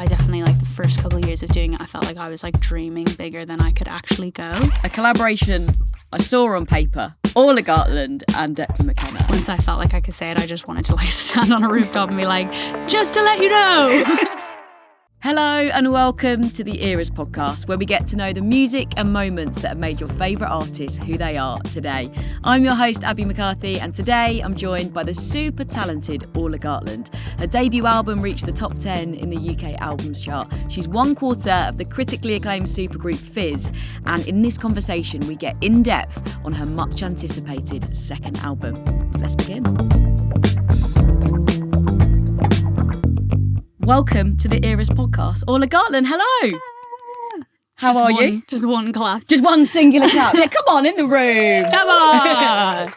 I definitely, like, the first couple of years of doing it, I felt like I was, like, dreaming bigger than I could actually go. A collaboration I saw on paper, Orla Gartland and Declan McKenna. Once I felt like I could say it, I just wanted to, like, stand on a rooftop and be like, just to let you know. Hello and welcome to the Eras podcast, where we get to know the music and moments that have made your favourite artists who they are today. I'm your host, Abbie McCarthy, and today I'm joined by the super talented Orla Gartland. Her debut album reached the top 10 in the UK albums chart. She's one quarter of the critically acclaimed supergroup FIZZ, and in this conversation we get in depth on her much anticipated second album. Let's begin. Welcome to the Eras podcast. Orla Gartland, hello. How are you? Just one clap. Just one singular clap. Yeah, come on, in the room. Come on.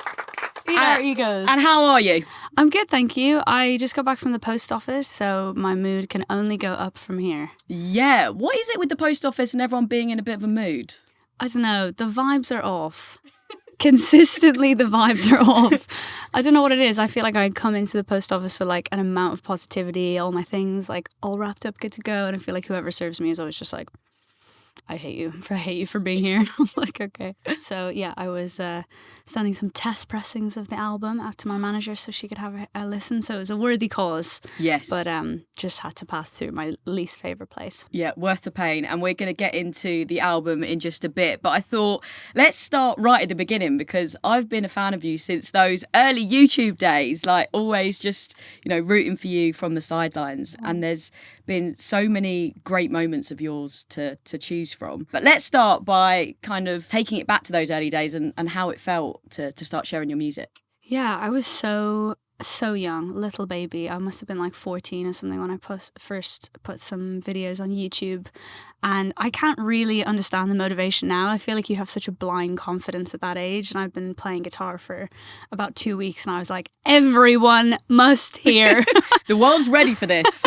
Eat our egos. And how are you? I'm good, thank you. I just got back from the post office, so my mood can only go up from here. Yeah. What is it with the post office and everyone being in a bit of a mood? I don't know. The vibes are off. Consistently, the vibes are off. I don't know what it is. I feel like I come into the post office with like an amount of positivity, all my things like all wrapped up, good to go. And I feel like whoever serves me is always just like, I hate you for being here. I'm like, okay. So yeah, I was sending some test pressings of the album out to my manager so she could have a listen. So it was a worthy cause. Yes. But just had to pass through my least favourite place. Yeah, worth the pain. And we're going to get into the album in just a bit. But I thought, let's start right at the beginning, because I've been a fan of you since those early YouTube days, like always just, rooting for you from the sidelines. And there's been so many great moments of yours to choose from. But let's start by kind of taking it back to those early days and how it felt to start sharing your music. Yeah, I was so young, little baby. I must have been like 14 or something when I first put some videos on YouTube. And I can't really understand the motivation now. I feel like you have such a blind confidence at that age. And I've been playing guitar for about 2 weeks and I was like, everyone must hear. The world's ready for this.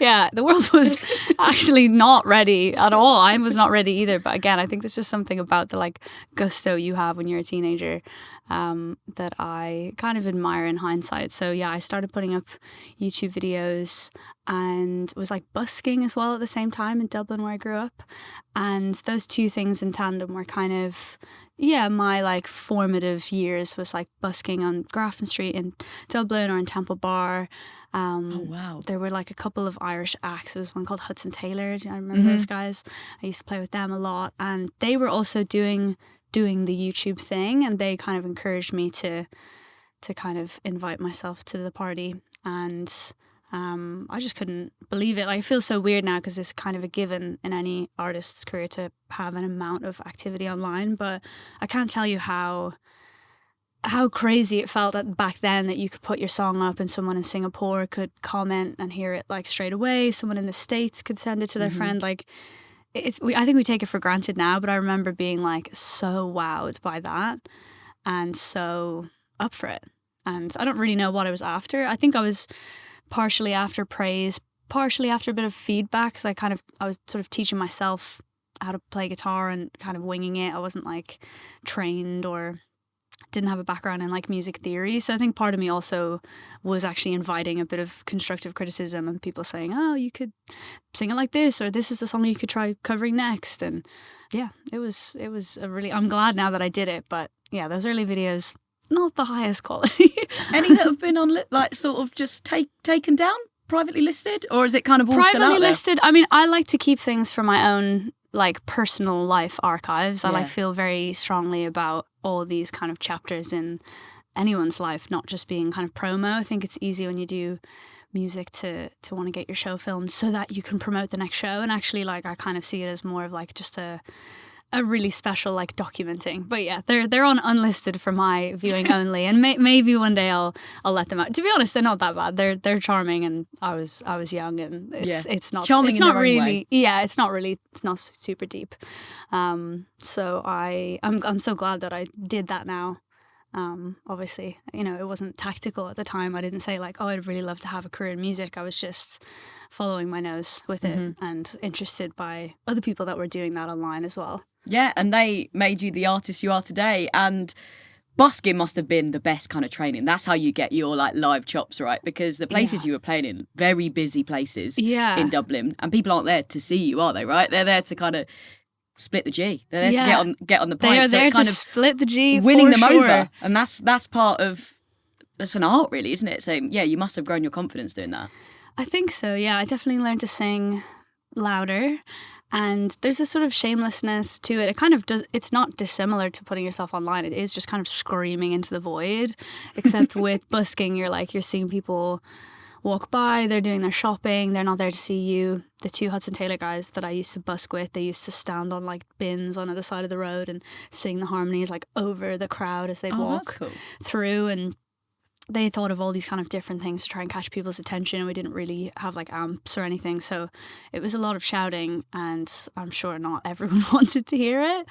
Yeah, the world was actually not ready at all. I was not ready either. But again, I think there's just something about the like gusto you have when you're a teenager that I kind of admire in hindsight. So yeah, I started putting up YouTube videos and was like busking as well at the same time in Dublin where I grew up. And those two things in tandem were kind of, my like formative years was like busking on Grafton Street in Dublin or in Temple Bar. Oh, wow. There were like a couple of Irish acts. There was one called Hudson Taylor. I remember those guys. I used to play with them a lot. And they were also doing the YouTube thing, and they kind of encouraged me to kind of invite myself to the party. And I just couldn't believe it. Like, I feel so weird now because it's kind of a given in any artist's career to have an amount of activity online, but I can't tell you how crazy it felt back then that you could put your song up and someone in Singapore could comment and hear it like straight away. Someone in the States could send it to their friend. Like, I think we take it for granted now, but I remember being like so wowed by that and so up for it. And I don't really know what I was after. I think I was partially after praise, partially after a bit of feedback, because I was sort of teaching myself how to play guitar and kind of winging it. I wasn't like trained or didn't have a background in like music theory. So I think part of me also was actually inviting a bit of constructive criticism and people saying, oh, you could sing it like this, or this is the song you could try covering next. And yeah, it was a really, I'm glad now that I did it. But yeah, those early videos, not the highest quality. Any that have been on like sort of just taken down, privately listed, or is it kind of all still out there? Privately listed. I mean, I like to keep things for my own like personal life archives. I feel very strongly about all these kind of chapters in anyone's life, not just being kind of promo. I think it's easy when you do music to want to get your show filmed so that you can promote the next show. And actually, like, I kind of see it as more of like just a really special like documenting. But yeah, they're on unlisted for my viewing only, and maybe one day I'll let them out. To be honest, they're not that bad. They're charming, and I was young, and it's not charming. It's not really. Yeah, it's not super deep. So I'm so glad that I did that now. Obviously, it wasn't tactical at the time. I didn't say like, oh, I'd really love to have a career in music. I was just following my nose with it and interested by other people that were doing that online as well. Yeah, and they made you the artist you are today. And busking must have been the best kind of training. That's how you get your like live chops, right? Because the places you were playing in, very busy places in Dublin, and people aren't there to see you, are they? Right? They're there to kind of split the G. They're there to get on the pipe. They are so there it's kind to of split the G, winning them sure. over, and that's part of. That's an art, really, isn't it? So yeah, you must have grown your confidence doing that. I think so. Yeah, I definitely learned to sing louder. And there's a sort of shamelessness to it. It kind of does, it's not dissimilar to putting yourself online. It is just kind of screaming into the void. Except with busking, you're seeing people walk by, they're doing their shopping, they're not there to see you. The two Hudson Taylor guys that I used to busk with, they used to stand on like bins on the side of the road and sing the harmonies like over the crowd as they walk through. And they thought of all these kind of different things to try and catch people's attention, and we didn't really have like amps or anything, so it was a lot of shouting, and I'm sure not everyone wanted to hear it,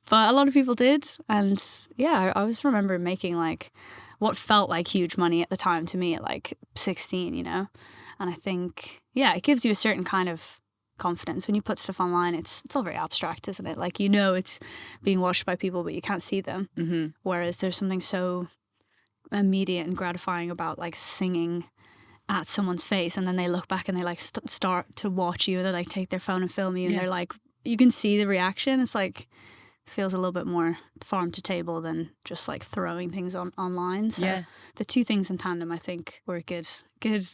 but a lot of people did. And yeah, I was remember making like what felt like huge money at the time to me at like 16, and I think it gives you a certain kind of confidence when you put stuff online. It's all very abstract, isn't it? Like, it's being watched by people but you can't see them. Whereas there's something so immediate and gratifying about like singing at someone's face, and then they look back and they like start to watch you, and they like take their phone and film you, and they're like, you can see the reaction. It's like, feels a little bit more farm to table than just like throwing things online. So the two things in tandem, I think, were good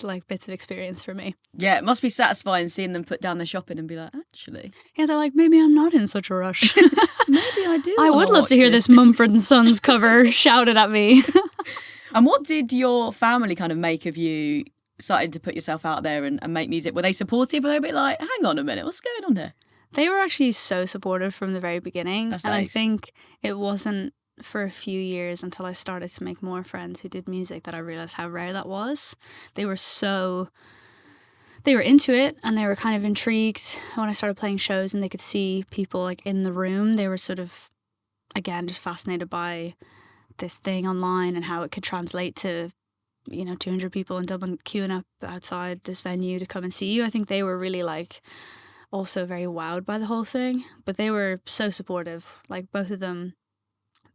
like bits of experience for me. Yeah, it must be satisfying seeing them put down their shopping and be like, actually, they're like, maybe I'm not in such a rush. Maybe I do. I would love to hear this Mumford & Sons cover shouted at me. And what did your family kind of make of you starting to put yourself out there and make music? Were they supportive? Were they a bit like, hang on a minute, what's going on here? They were actually so supportive from the very beginning. That's and nice. I think it wasn't for a few years until I started to make more friends who did music that I realised how rare that was. They were into it, and they were kind of intrigued when I started playing shows and they could see people like in the room. They were sort of, again, just fascinated by this thing online and how it could translate to 200 people in Dublin queuing up outside this venue to come and see you. I think they were really like also very wowed by the whole thing, but they were so supportive. Like, both of them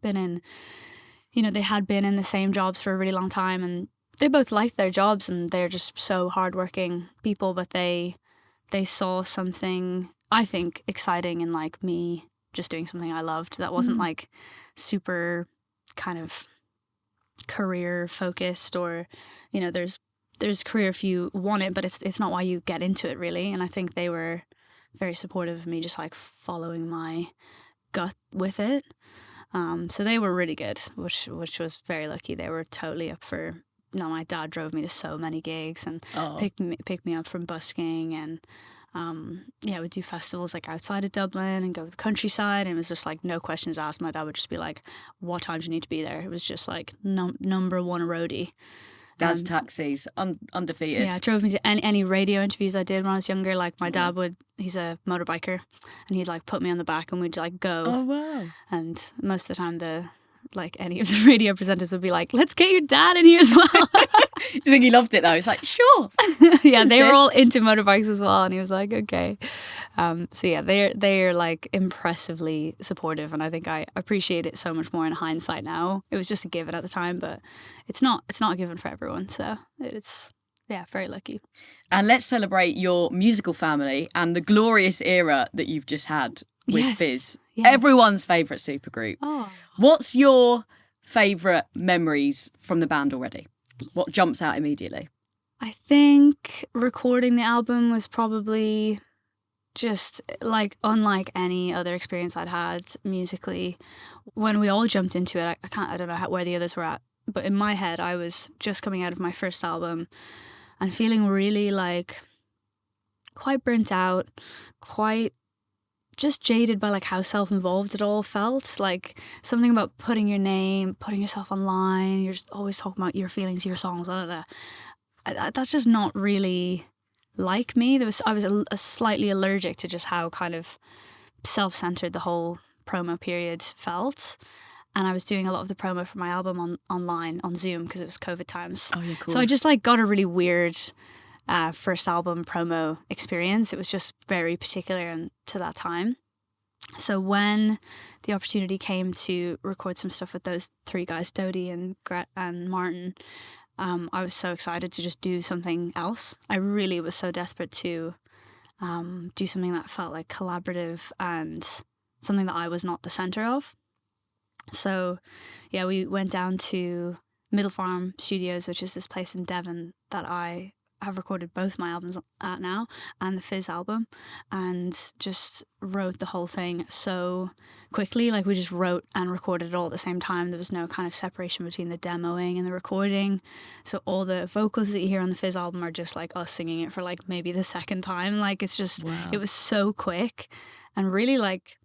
they had been in the same jobs for a really long time, and they both liked their jobs, and they're just so hardworking people, but they saw something, I think, exciting in like me just doing something I loved that wasn't like super kind of career focused, or there's career if you want it, but it's not why you get into it, really. And I think they were very supportive of me just like following my gut with it. So they were really good, which was very lucky. They were totally up for. My dad drove me to so many gigs and picked me up from busking, and we'd do festivals like outside of Dublin and go to the countryside, and it was just like no questions asked. My dad would just be like, what time do you need to be there? It was just like number one roadie. Dad's taxis, undefeated. Yeah, drove me to any radio interviews I did when I was younger. Like, my dad he's a motorbiker, and he'd like put me on the back and we'd like go. Oh, wow. And most of the time any of the radio presenters would be like, let's get your dad in here as well. Do you think he loved it though? He's like, sure. Yeah, they were all into motorbikes as well, and he was like, okay. So yeah, they're like impressively supportive, and I think I appreciate it so much more in hindsight now. It was just a given at the time, but it's not a given for everyone. So it's very lucky. And let's celebrate your musical family and the glorious era that you've just had with FIZZ. Yes. Everyone's favourite supergroup. Oh. What's your favourite memories from the band already? What jumps out immediately? I think recording the album was probably just like unlike any other experience I'd had musically. When we all jumped into it, I don't know where the others were at, but in my head I was just coming out of my first album and feeling really like quite burnt out, quite just jaded by like how self-involved it all felt. Like, something about putting your name, putting yourself online, you're just always talking about your feelings, your songs, blah, blah, blah. That's just not really like me. I was a slightly allergic to just how kind of self-centered the whole promo period felt. And I was doing a lot of the promo for my album online on Zoom because it was COVID times. Oh, yeah, cool. So I just like got a really weird first album promo experience. It was just very particular and to that time. So when the opportunity came to record some stuff with those three guys, Dodie and Gret and Martin, I was so excited to just do something else. I really was so desperate to do something that felt like collaborative and something that I was not the center of. So yeah, we went down to Middle Farm Studios, which is this place in Devon that I have recorded both my albums at now, and the FIZZ album, and just wrote the whole thing so quickly. Like, we just wrote and recorded it all at the same time. There was no kind of separation between the demoing and the recording. So all the vocals that you hear on the FIZZ album are just like us singing it for like maybe the second time. Like, it's just, Wow. It was so quick and really like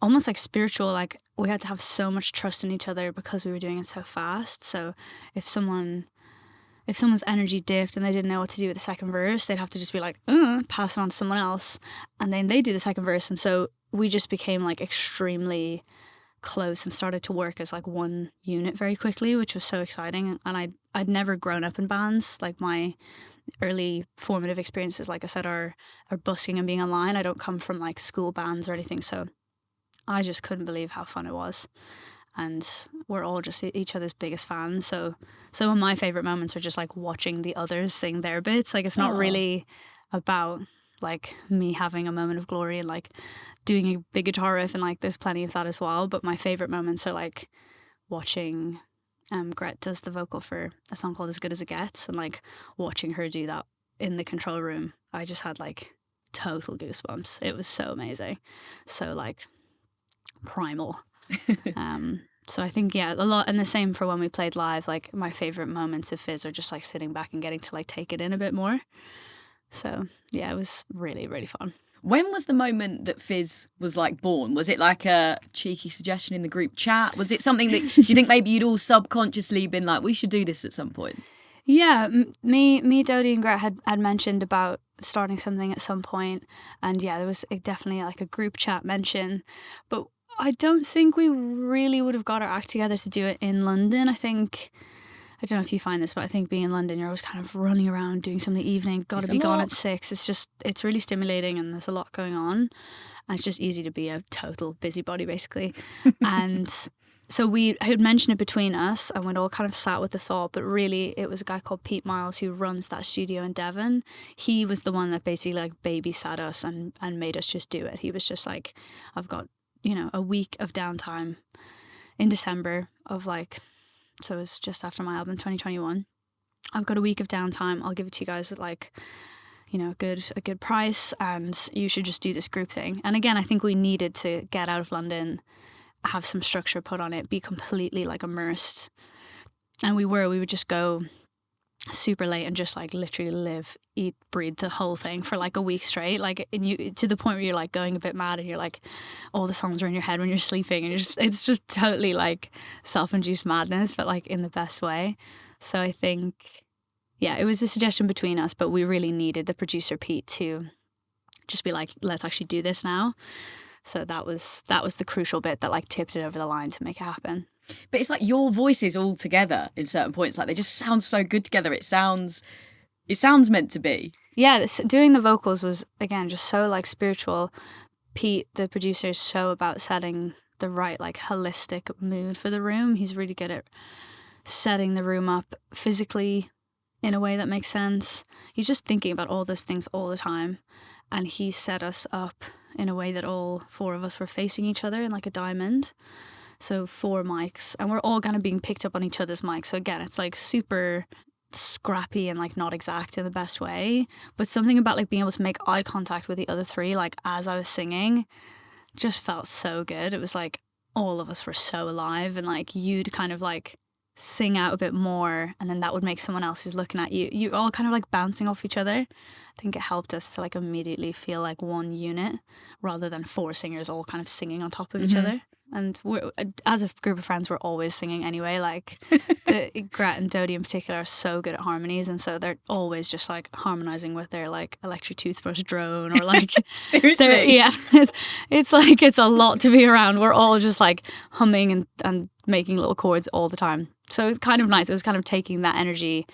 almost like spiritual. Like, we had to have so much trust in each other because we were doing it so fast. So if someone's energy dipped and they didn't know what to do with the second verse, they'd have to just be like, pass it on to someone else. And then they do the second verse. And so we just became like extremely close and started to work as like one unit very quickly, which was so exciting. And I'd never grown up in bands. Like, my early formative experiences, like I said, are busking and being online. I don't come from like school bands or anything. So I just couldn't believe how fun it was. And we're all just each other's biggest fans. So some of my favorite moments are just like watching the others sing their bits. Like, it's not really about like me having a moment of glory and like doing a big guitar riff, and like there's plenty of that as well. But my favorite moments are like watching Gret does the vocal for a song called As Good As It Gets, and like watching her do that in the control room. I just had like total goosebumps. It was so amazing. So like primal. So I think, yeah, a lot, and the same for when we played live. Like, my favorite moments of FIZZ are just like sitting back and getting to like take it in a bit more. So yeah, it was really, really fun. When was the moment that FIZZ was like born? Was it like a cheeky suggestion in the group chat? Was it something that do you think maybe you'd all subconsciously been like, we should do this at some point? Yeah, me, Dodie and Gret had mentioned about starting something at some point, and yeah, there was definitely like a group chat mention, but I don't think we really would have got our act together to do it in London. I think, I don't know if you find this, but I think being in London, you're always kind of running around doing something evening, got to be gone at 6. It's really stimulating, and there's a lot going on, and it's just easy to be a total busybody basically. And so we had mentioned it between us, and we'd all kind of sat with the thought, but really it was a guy called Pete Miles who runs that studio in Devon. He was the one that basically like babysat us and made us just do it. He was just like, I've got, a week of downtime in December of like, so it was just after my album 2021. I've got a week of downtime. I'll give it to you guys at like, a good price, and you should just do this group thing. And again, I think we needed to get out of London, have some structure put on it, be completely like immersed. And we would just go super late and just like literally live, eat, breathe the whole thing for like a week straight, like, and you to the point where you're like going a bit mad, and you're like, all the songs are in your head when you're sleeping, and it's just totally like self-induced madness, but like in the best way. So I think, yeah, it was a suggestion between us, but we really needed the producer Pete to just be like, let's actually do this now. So that was the crucial bit that like tipped it over the line to make it happen. But it's like your voices all together in certain points, like they just sound so good together. It sounds meant to be. Yeah, doing the vocals was, again, just so like spiritual. Pete, the producer, is so about setting the right like holistic mood for the room. He's really good at setting the room up physically in a way that makes sense. He's just thinking about all those things all the time, and he set us up in a way that all 4 of us were facing each other in like a diamond. So 4 mics, and we're all kind of being picked up on each other's mics. So again, it's like super scrappy and like not exact in the best way, but something about like being able to make eye contact with the other 3, like as I was singing, just felt so good. It was like all of us were so alive, and like you'd kind of like sing out a bit more, and then that would make someone else who's looking at you all kind of like bouncing off each other. I think it helped us to like immediately feel like one unit rather than 4 singers all kind of singing on top of each other. And we're, as a group of friends, we're always singing anyway. Like Gret and Dodie in particular are so good at harmonies, and so they're always just like harmonizing with their like electric toothbrush drone, or like seriously, yeah. It's like it's a lot to be around. We're all just like humming and making little chords all the time. So it's kind of nice. It was kind of taking that energy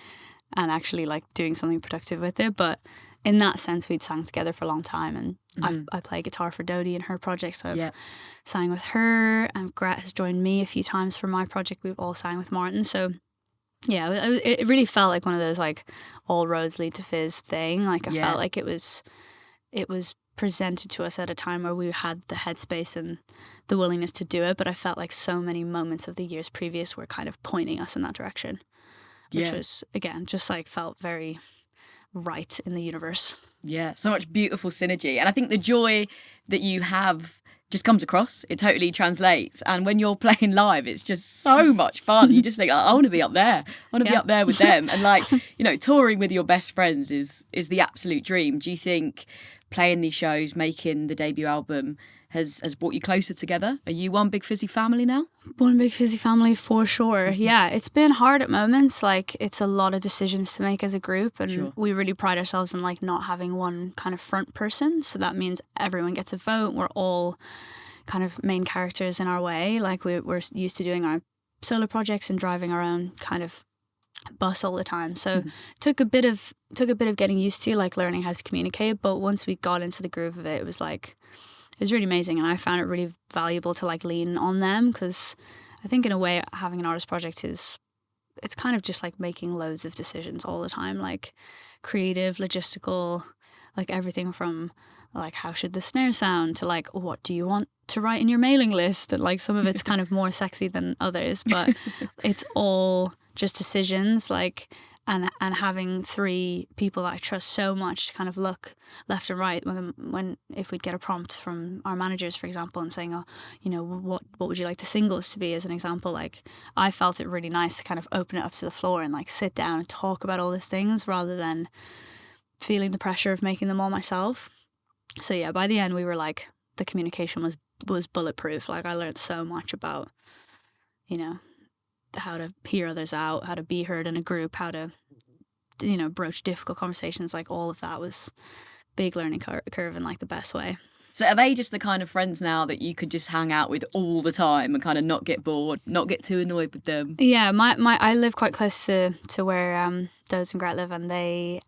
and actually like doing something productive with it. But in that sense, we'd sang together for a long time, and I play guitar for Dodie in her project, so I've sang with her, and Gret has joined me a few times for my project. We've all sang with Martin, so yeah, it really felt like one of those like all roads lead to Fizz thing. Like I felt like it was presented to us at a time where we had the headspace and the willingness to do it, but I felt like so many moments of the years previous were kind of pointing us in that direction, which was, again, just like felt very right in the universe. Yeah, so much beautiful synergy. And I think the joy that you have just comes across. It totally translates. And when you're playing live, it's just so much fun. You just think, I want to be up there. I want to be up there with them. And like, you know, touring with your best friends is the absolute dream. Do you think playing these shows, making the debut album has brought you closer together? Are you one big Fizzy family now? One big Fizzy family for sure. Yeah, it's been hard at moments. Like, it's a lot of decisions to make as a group, and we really pride ourselves in like not having one kind of front person. So that means everyone gets a vote. We're all kind of main characters in our way. Like we're used to doing our solo projects and driving our own kind of bus all the time. So took a bit of getting used to, like learning how to communicate. But once we got into the groove of it, it was really amazing, and I found it really valuable to like lean on them, because I think in a way having an artist project it's kind of just like making loads of decisions all the time, like creative, logistical, like everything from like how should the snare sound to like what do you want to write in your mailing list, and like some of it's kind of more sexy than others, but it's all just decisions, like and having three people that I trust so much to kind of look left and right when if we'd get a prompt from our managers, for example, and saying, oh, you know, what would you like the singles to be, as an example. Like, I felt it really nice to kind of open it up to the floor and like sit down and talk about all these things rather than feeling the pressure of making them all myself. So yeah, by the end we were like, the communication was bulletproof. Like, I learned so much about, you know, how to hear others out, how to be heard in a group, how to, you know, broach difficult conversations. Like, all of that was big learning curve in like the best way. So are they just the kind of friends now that you could just hang out with all the time and kind of not get bored, not get too annoyed with them? Yeah, I live quite close to where Dodes and Gret live, and they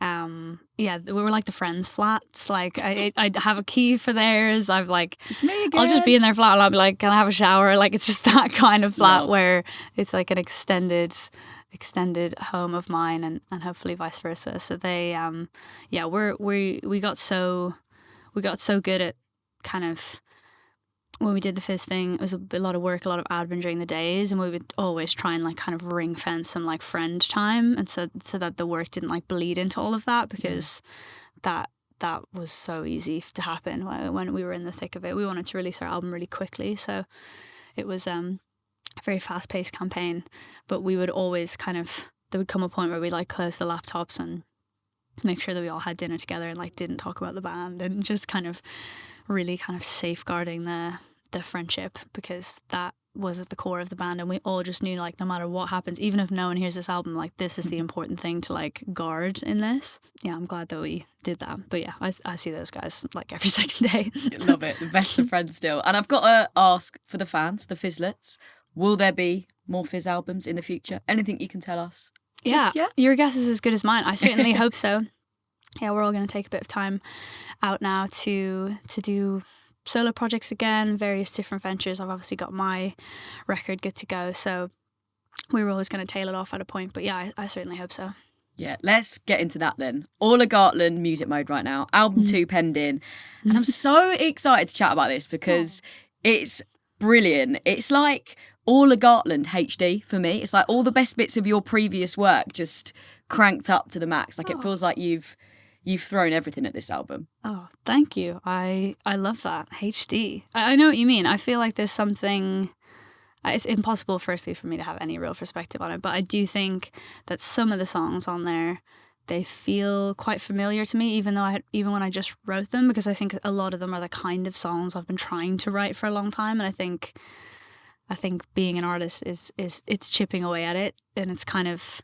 we were like the friends flats. Like, I have a key for theirs. I've like, it's me again. I'll just be in their flat and I'll be like, can I have a shower? Like, it's just that kind of flat where it's like an extended home of mine, and hopefully vice versa. So they we got so good at kind of, when we did the Fizz thing, it was a lot of work, a lot of admin during the days, and we would always try and like kind of ring fence some like friend time, and so that the work didn't like bleed into all of that, because that was so easy to happen when we were in the thick of it. We wanted to release our album really quickly, so it was a very fast-paced campaign, but we would always kind of, there would come a point where we like close the laptops and make sure that we all had dinner together and like didn't talk about the band, and just kind of really kind of safeguarding the friendship, because that was at the core of the band, and we all just knew, like, no matter what happens, even if no one hears this album, like, this is the important thing to like guard in this. Yeah, I'm glad that we did that. But yeah, I see those guys like every second day. Love it. The best of friends still. And I've got to ask, for the fans, the Fizzlets, will there be more Fizz albums in the future? Anything you can tell us? Yeah, your guess is as good as mine. I certainly hope so. Yeah, we're all going to take a bit of time out now to do solo projects again, various different ventures. I've obviously got my record good to go, so we were always going to tail it off at a point. But yeah, I certainly hope so. Yeah, let's get into that then. Orla Gartland, music mode right now, album 2 pending. And I'm so excited to chat about this because it's brilliant. It's like Orla Gartland HD for me. It's like all the best bits of your previous work just cranked up to the max. Like, it feels like you've thrown everything at this album. Oh, thank you. I love that. HD. I know what you mean. I feel like there's something, it's impossible firstly for me to have any real perspective on it, but I do think that some of the songs on there, they feel quite familiar to me, even when I just wrote them, because I think a lot of them are the kind of songs I've been trying to write for a long time, and I think being an artist is it's chipping away at it, and it's kind of,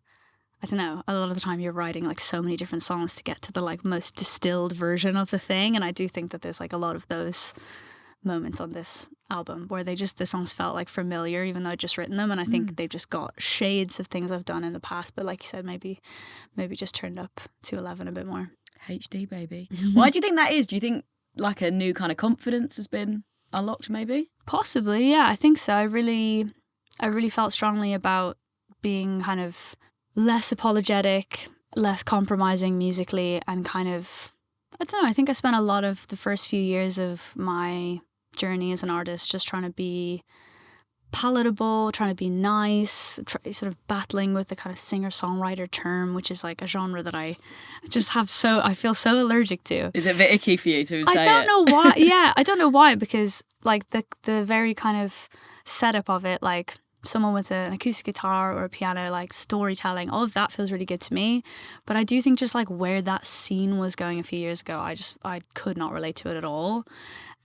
I don't know, a lot of the time you're writing like so many different songs to get to the like most distilled version of the thing, and I do think that there's like a lot of those moments on this album where the songs felt like familiar even though I'd just written them, and I think they've just got shades of things I've done in the past, but like you said, maybe just turned up to 11 a bit more. HD, baby. Why do you think that is? Do you think like a new kind of confidence has been unlocked maybe? Possibly, yeah, I think so. I really felt strongly about being kind of less apologetic, less compromising musically, and kind of, I don't know, I think I spent a lot of the first few years of my journey as an artist just trying to be palatable, trying to be nice, sort of battling with the kind of singer-songwriter term, which is like a genre that I just have I feel so allergic to. Is it a bit icky for you to say it? I don't know why. Yeah, I don't know why, because like the very kind of setup of it, like someone with an acoustic guitar or a piano, like storytelling, all of that feels really good to me. But I do think just like where that scene was going a few years ago, I could not relate to it at all.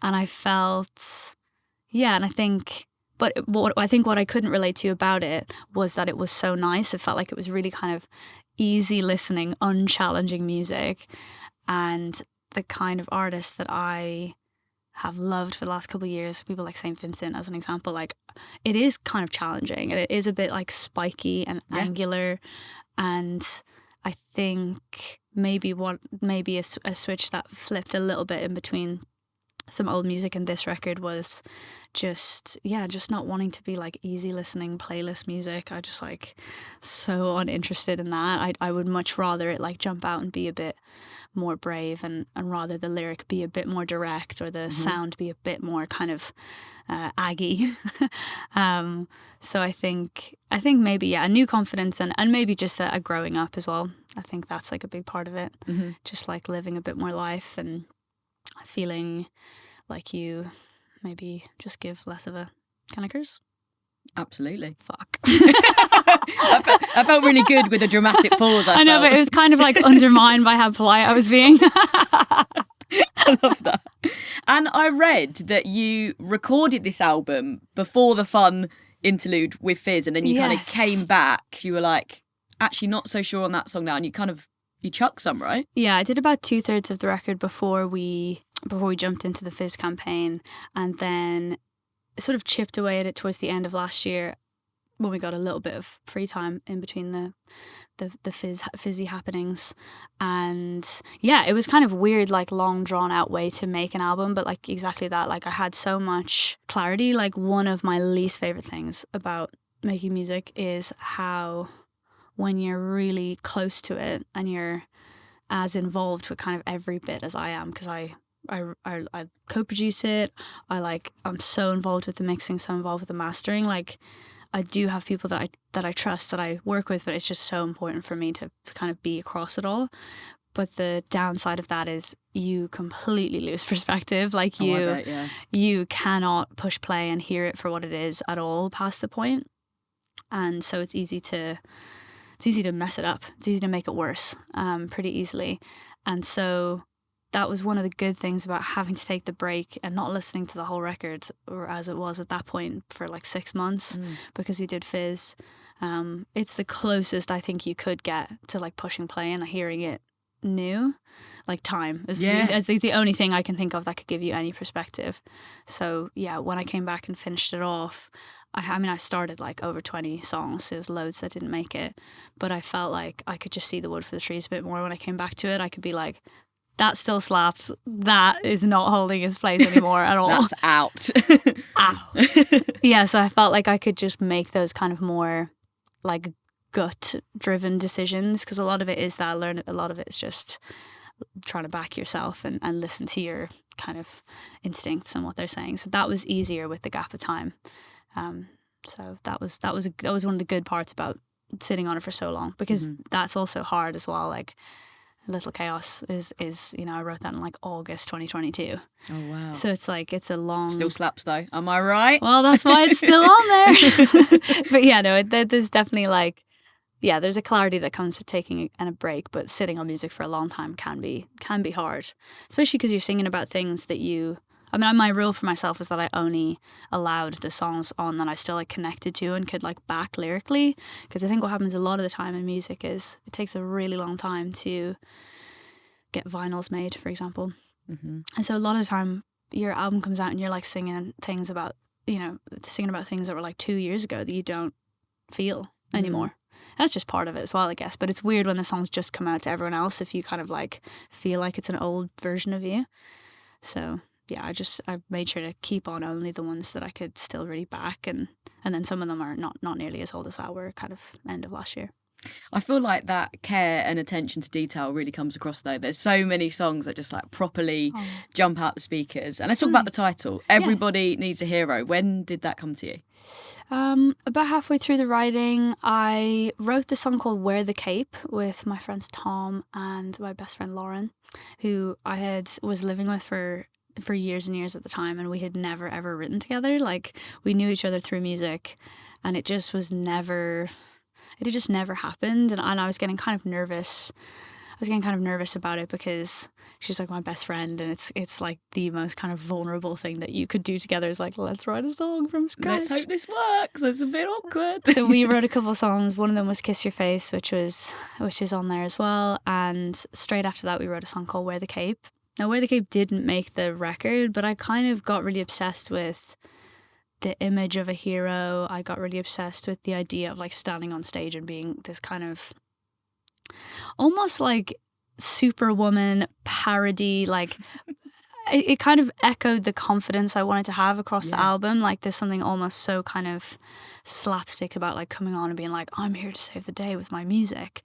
And I felt, yeah, and I think... But what I couldn't relate to about it was that it was so nice. It felt like it was really kind of easy listening, unchallenging music. And the kind of artists that I have loved for the last couple of years, people like St. Vincent as an example, like it is kind of challenging. It is a bit like spiky and angular. And I think maybe a switch that flipped a little bit in between some old music and this record was just not wanting to be like easy listening playlist music. I just like so uninterested in that. I would much rather it like jump out and be a bit more brave and rather the lyric be a bit more direct or the sound be a bit more kind of aggy. So I think maybe a new confidence and maybe just a growing up as well. I think that's like a big part of it. Just like living a bit more life and feeling like you maybe just give less of a... Can I curse? Absolutely. Fuck. I felt really good with the dramatic pause. I know, but it was kind of like undermined by how polite I was being. I love that. And I read that you recorded this album before the fun interlude with FIZZ, and then you kind of came back. You were like, actually not so sure on that song now, and you chucked some, right? Yeah, I did about 2/3 of the record before we jumped into the FIZZ campaign, and then sort of chipped away at it towards the end of last year when we got a little bit of free time in between the fizzy happenings. And yeah, it was kind of weird, like long drawn out way to make an album, but like exactly that, like I had so much clarity. Like one of my least favorite things about making music is how when you're really close to it and you're as involved with kind of every bit as I am, because I co-produce it. I'm so involved with the mixing, so involved with the mastering. Like I do have people that I trust, that I work with, but it's just so important for me to kind of be across it all. But the downside of that is you completely lose perspective. Like you cannot push play and hear it for what it is at all past the point. And so it's easy to mess it up. It's easy to make it worse, pretty easily. And so that was one of the good things about having to take the break and not listening to the whole record, or as it was at that point, for like 6 months, because we did FIZZ. It's the closest I think you could get to like pushing play and hearing it new. Like time is the only thing I can think of that could give you any perspective. So yeah, when I came back and finished it off, I started like over 20 songs, so there's loads that didn't make it, but I felt like I could just see the wood for the trees a bit more when I came back to it. I could be like, that still slaps. That is not holding its place anymore at all. That's out. Yeah, so I felt like I could just make those kind of more like gut-driven decisions, because a lot of it is that. A lot of it is just trying to back yourself and listen to your kind of instincts and what they're saying. So that was easier with the gap of time. So that was one of the good parts about sitting on it for so long, because that's also hard as well. Like Little Chaos is I wrote that in like August 2022. Oh wow. So it's like it's a long... Still slaps though, am I right? Well, that's why it's still on there. But yeah, no, there's definitely like, yeah, there's a clarity that comes with taking a break, but sitting on music for a long time can be hard, especially because you're singing about things that you... my rule for myself was that I only allowed the songs on that I still like connected to and could like back lyrically, because I think what happens a lot of the time in music is it takes a really long time to get vinyls made, for example. And so a lot of the time your album comes out and you're like singing things about things that were like 2 years ago that you don't feel anymore. that's just part of it as well, I guess. But it's weird when the songs just come out to everyone else if you kind of like feel like it's an old version of you. So yeah, I made sure to keep on only the ones that I could still really back, and then some of them are not nearly as old as that, were kind of end of last year. I feel like that care and attention to detail really comes across though. There's so many songs that just like properly jump out the speakers. And let's talk about the title. Everybody Needs a Hero. When did that come to you? About halfway through the writing, I wrote this song called Wear the Cape with my friends Tom and my best friend Lauren, who I was living with for years and years at the time, and we had never ever written together. Like, we knew each other through music, and it just never happened. And I was getting kind of nervous. I was getting kind of nervous about it because she's like my best friend, and it's like the most kind of vulnerable thing that you could do together is like, let's write a song from scratch. Let's hope this works. It's a bit awkward. So we wrote a couple of songs. One of them was Kiss Your Face, which is on there as well. And straight after that, we wrote a song called Wear the Cape. Now, Wear the Cape didn't make the record, but I kind of got really obsessed with the image of a hero. I got really obsessed with the idea of like standing on stage and being this kind of almost like Superwoman parody. Like it kind of echoed the confidence I wanted to have across the album. Like, there's something almost so kind of slapstick about like coming on and being like, I'm here to save the day with my music.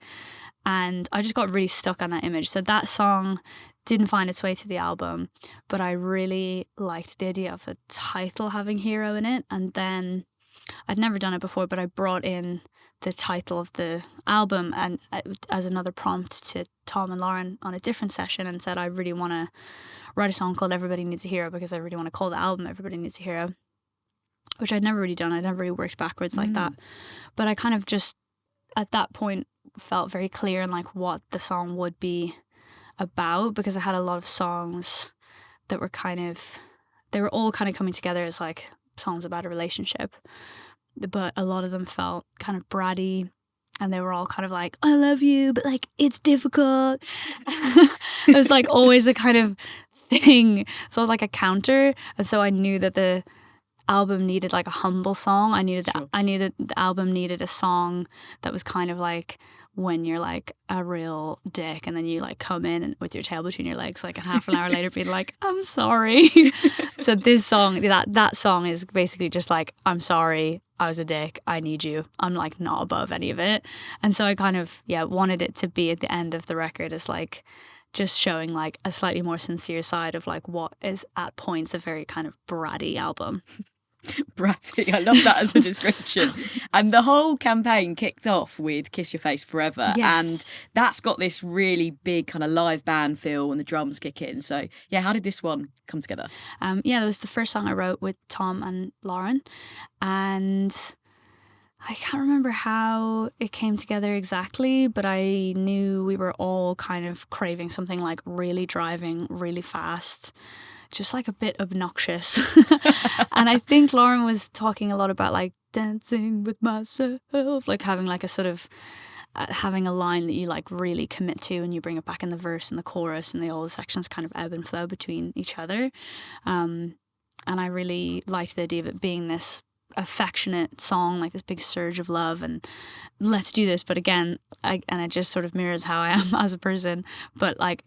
And I just got really stuck on that image. So that song didn't find its way to the album, but I really liked the idea of the title having hero in it. And then I'd never done it before, but I brought in the title of the album and as another prompt to Tom and Lauren on a different session, and said I really want to write a song called Everybody Needs a Hero, because I really want to call the album Everybody Needs a Hero, which I'd never really done. I'd never really worked backwards like that. But I kind of just at that point felt very clear in like what the song would be about, because I had a lot of songs that were they were all kind of coming together as like songs about a relationship, but a lot of them felt kind of bratty, and they were all kind of like, I love you, but like it's difficult. It was like always a kind of thing, so it was like a counter. And so I knew that the album needed like a humble song. I knew that the album needed a song that was kind of like when you're like a real dick and then you like come in and with your tail between your legs like a half an hour later being like, I'm sorry. So this song, that song is basically just like, I'm sorry, I was a dick, I need you. I'm like not above any of it. And so I kind of wanted it to be at the end of the record as like just showing like a slightly more sincere side of like what is at points a very kind of bratty album. Bratty, I love that as a description. And the whole campaign kicked off with Kiss Your Face Forever. Yes. And that's got this really big kind of live band feel when the drums kick in. So yeah, how did this one come together? That was the first song I wrote with Tom and Lauren, and I can't remember how it came together exactly, but I knew we were all kind of craving something like really driving, really fast, just like a bit obnoxious. And I think Lauren was talking a lot about like dancing with myself, like having like a sort of having a line that you like really commit to and you bring it back in the verse and the chorus, and all the sections kind of ebb and flow between each other. And I really liked the idea of it being this affectionate song, like this big surge of love and let's do this. But again, it just sort of mirrors how I am as a person, but like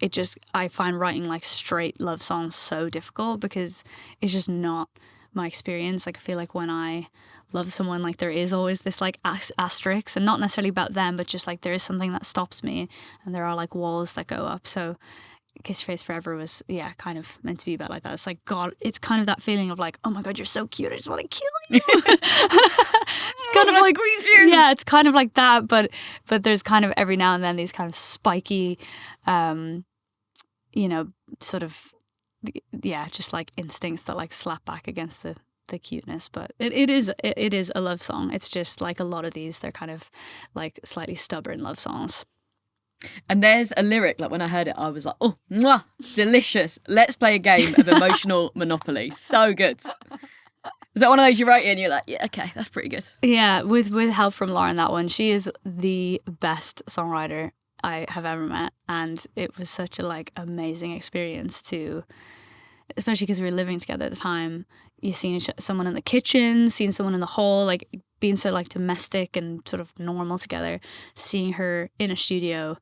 I find writing like straight love songs so difficult because it's just not my experience. Like I feel like when I love someone, like there is always this like asterisk, and not necessarily about them, but just like there is something that stops me and there are like walls that go up. So Kiss Your Face Forever was kind of meant to be about like that. It's like, God, it's kind of that feeling of like, oh my God, you're so cute, I just want to kill you. It's kind of like squeeze you. Yeah, it's kind of like that, but there's kind of every now and then these kind of spiky sort of just like instincts that like slap back against the cuteness. But it is a love song. It's just like a lot of these, they're kind of like slightly stubborn love songs. And there's a lyric, like when I heard it, I was like, oh, mwah, delicious. Let's play a game of emotional Monopoly. So good. Is that one of those you wrote in and you're like, yeah, okay, that's pretty good? Yeah, with help from Lauren, that one. She is the best songwriter I have ever met. And it was such a like amazing experience to especially because we were living together at the time, you seen someone in the kitchen, seeing someone in the hall, like being so like domestic and sort of normal together, seeing her in a studio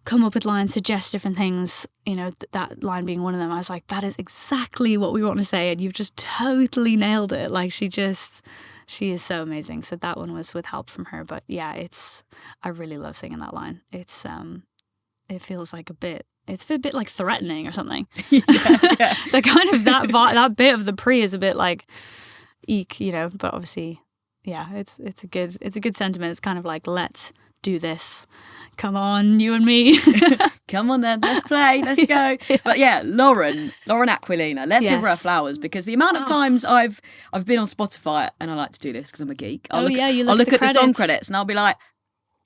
come up with lines, suggest different things, you know, that line being one of them. I was like, that is exactly what we want to say, and you've just totally nailed it. Like she is so amazing. So that one was with help from her. But yeah, I really love singing that line. It feels like it's a bit like threatening or something. Yeah. The kind of that bit of the pre is a bit like eek, you know, but obviously, yeah, it's a good sentiment. It's kind of like, let's do this. Come on, you and me. Come on then, let's play, let's go. Yeah. But yeah, Lauren Aquilina, let's give her her flowers, because the amount of times I've been on Spotify, and I like to do this because I'm a geek. I'll look at the song credits and I'll be like,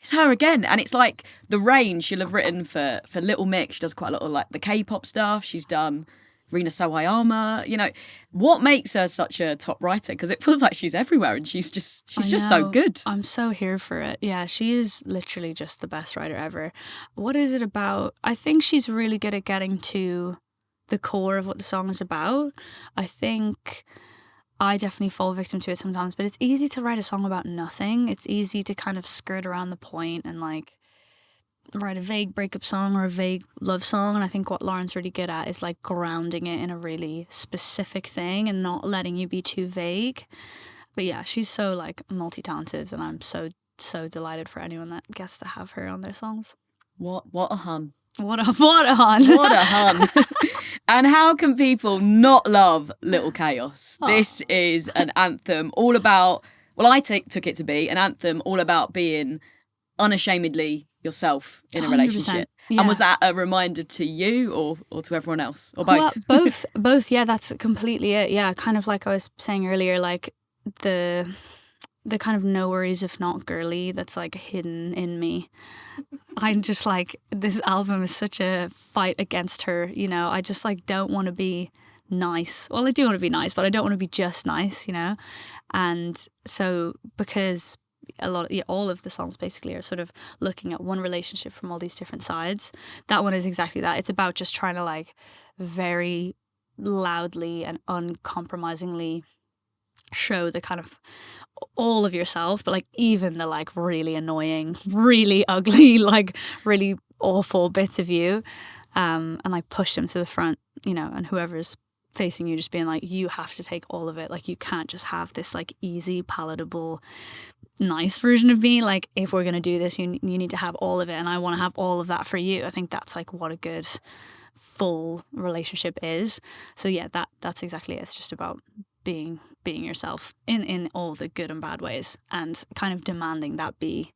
it's her again. And it's like the range she'll have written for Little Mix. She does quite a lot of like the K-pop stuff. She's done Rina Sawayama. You know, what makes her such a top writer? Because it feels like she's everywhere, and she's just so good. I'm so here for it. Yeah, she is literally just the best writer ever. What is it about? I think she's really good at getting to the core of what the song is about. I think I definitely fall victim to it sometimes, but it's easy to write a song about nothing. It's easy to kind of skirt around the point and like write a vague breakup song or a vague love song. And I think what Lauren's really good at is like grounding it in a really specific thing and not letting you be too vague. But yeah, she's so like multi-talented, and I'm so delighted for anyone that gets to have her on their songs. What a hun. What a hun. What a hun. And how can people not love Little Chaos? Oh. This is an anthem all about, well, I took it to be an anthem all about being unashamedly yourself in a relationship. Yeah. And was that a reminder to you or to everyone else, or both? Well, both. Yeah, that's completely it. Yeah, kind of like I was saying earlier, like the kind of no worries if not girly that's like hidden in me. I'm just like, this album is such a fight against her, you know. I just like don't want to be nice. Well, I do want to be nice, but I don't want to be just nice, you know. And so because all of the songs basically are sort of looking at one relationship from all these different sides, that one is exactly that. It's about just trying to like very loudly and uncompromisingly show the kind of all of yourself, but like even the like really annoying, really ugly, like really awful bits of you, and like push them to the front, you know, and whoever's facing you just being like, you have to take all of it. Like you can't just have this like easy, palatable, nice version of me. Like if we're gonna do this, you need to have all of it, and I want to have all of that for you. I think that's like what a good full relationship is. So yeah, that's exactly it. It's just about being yourself in all the good and bad ways, and kind of demanding that be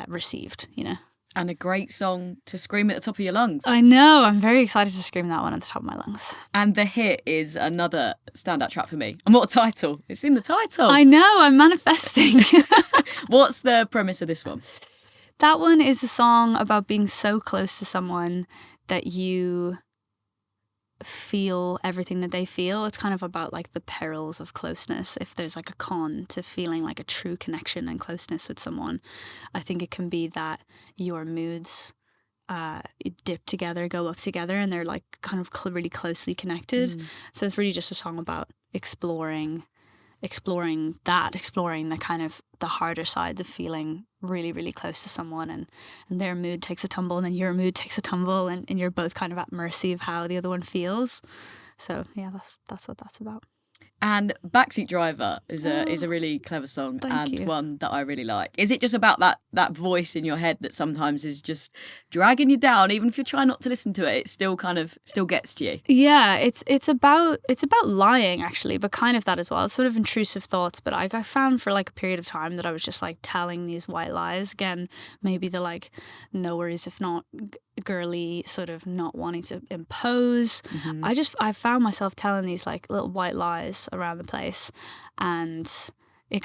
received, you know. And a great song to scream at the top of your lungs. I know, I'm very excited to scream that one at the top of my lungs. And The Hit is another standout track for me. And what a title. It's in the title. I know, I'm manifesting. What's the premise of this one? That one is a song about being so close to someone that you feel everything that they feel. It's kind of about like the perils of closeness. If there's like a con to feeling like a true connection and closeness with someone, I think it can be that your moods dip together, go up together, and they're like kind of really closely connected. So it's really just a song about exploring the kind of the harder sides of feeling really, really close to someone, and their mood takes a tumble, and then your mood takes a tumble, and you're both kind of at mercy of how the other one feels. So yeah, that's what that's about. And Backseat Driver is a really clever song. Thank you. One that I really like. Is it just about that voice in your head that sometimes is just dragging you down, even if you're trying not to listen to it, it still gets to you? Yeah, it's about lying actually, but kind of that as well. It's sort of intrusive thoughts, but I found for like a period of time that I was just like telling these white lies. Again, maybe the like no worries if not girly, sort of not wanting to impose. I found myself telling these like little white lies around the place, and it